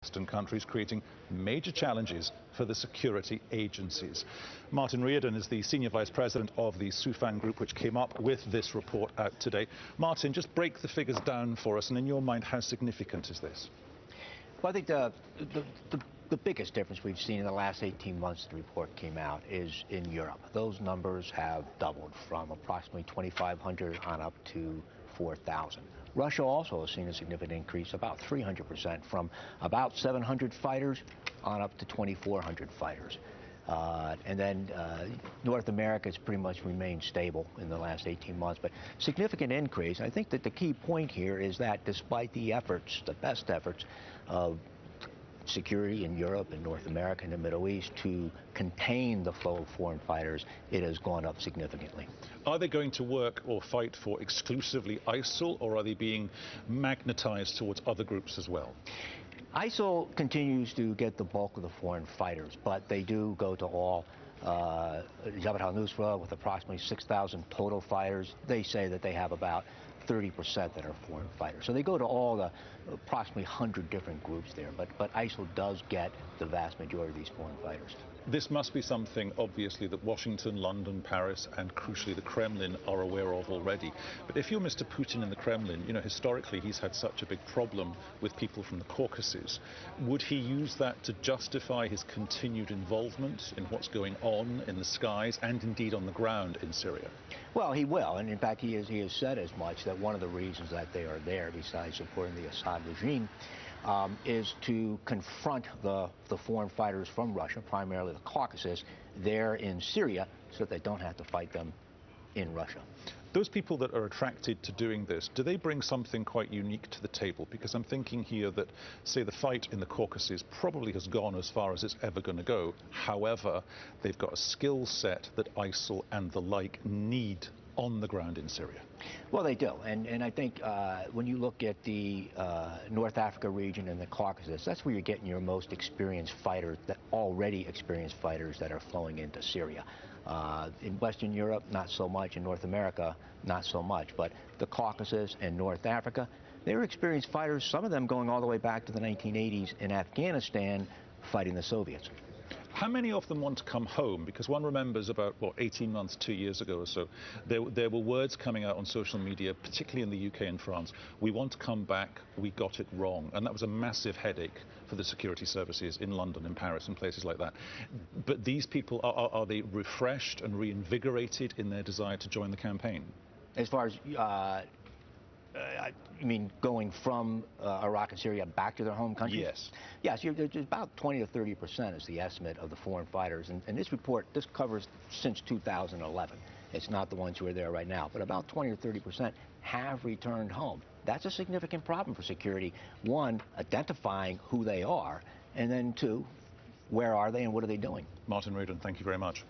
Western countries, creating major challenges for the security agencies. Martin Reardon is the Senior Vice President of the Soufan Group, which came up with this report out today. Martin, just break the figures down for us, and in your mind, how significant is this? Well, I think the biggest difference we've seen in the last 18 months the report came out is in Europe. Those numbers have doubled from approximately 2,500 on up to 4,000. Russia also has seen a significant increase, about 300%, from about 700 fighters on up to 2,400 fighters. And then North America has pretty much remained stable in the last 18 months, but significant increase. I think that the key point here is that despite the efforts, the best efforts of security in Europe and North America and the Middle East to contain the flow of foreign fighters, it has gone up significantly. Are they going to work or fight for exclusively ISIL, or are they being magnetized towards other groups as well? ISIL continues to get the bulk of the foreign fighters, but they do go to all. Jabhat al-Nusra, with approximately 6,000 total fighters, they say that they have about 30% that are foreign fighters. So they go to all the approximately 100 different groups there, but ISIL does get the vast majority of these foreign fighters. This must be something, obviously, that Washington, London, Paris, and crucially the Kremlin are aware of already. But if you're Mr. Putin in the Kremlin, you know, historically he's had such a big problem with people from the Caucasus. Would he use that to justify his continued involvement in what's going on in the skies and indeed on the ground in Syria? Well, he will, and in fact he has said as much, that one of the reasons that they are there, besides supporting the Assad regime, is to confront the foreign fighters from Russia, primarily the Caucasus, there in Syria, so that they don't have to fight them in Russia. Those people that are attracted to doing this, do they bring something quite unique to the table? Because I'm thinking here that, say, the fight in the Caucasus probably has gone as far as it's ever going to go. However, they've got a skill set that ISIL and the like need on the ground in Syria. Well, they do, and I think when you look at the North Africa region and the Caucasus, that's where you're getting your most experienced fighters, that already experienced fighters that are flowing into Syria. In Western Europe, not so much. In North America, not so much. But the Caucasus and North Africa, they're experienced fighters, some of them going all the way back to the 1980s in Afghanistan, fighting the Soviets. How many of them want to come home? Because one remembers about, 18 months, 2 years ago or so, there were words coming out on social media, particularly in the UK and France, we want to come back, we got it wrong. And that was a massive headache for the security services in London, in Paris, and places like that. But these people, are they refreshed and reinvigorated in their desire to join the campaign? As far as you mean going from Iraq and Syria back to their home countries? Yes. Yes, there's about 20 to 30% is the estimate of the foreign fighters. And this report, this covers since 2011. It's not the ones who are there right now. But about 20 or 30% have returned home. That's a significant problem for security. One, identifying who they are, and then two, where are they and what are they doing? Martin Reardon, thank you very much.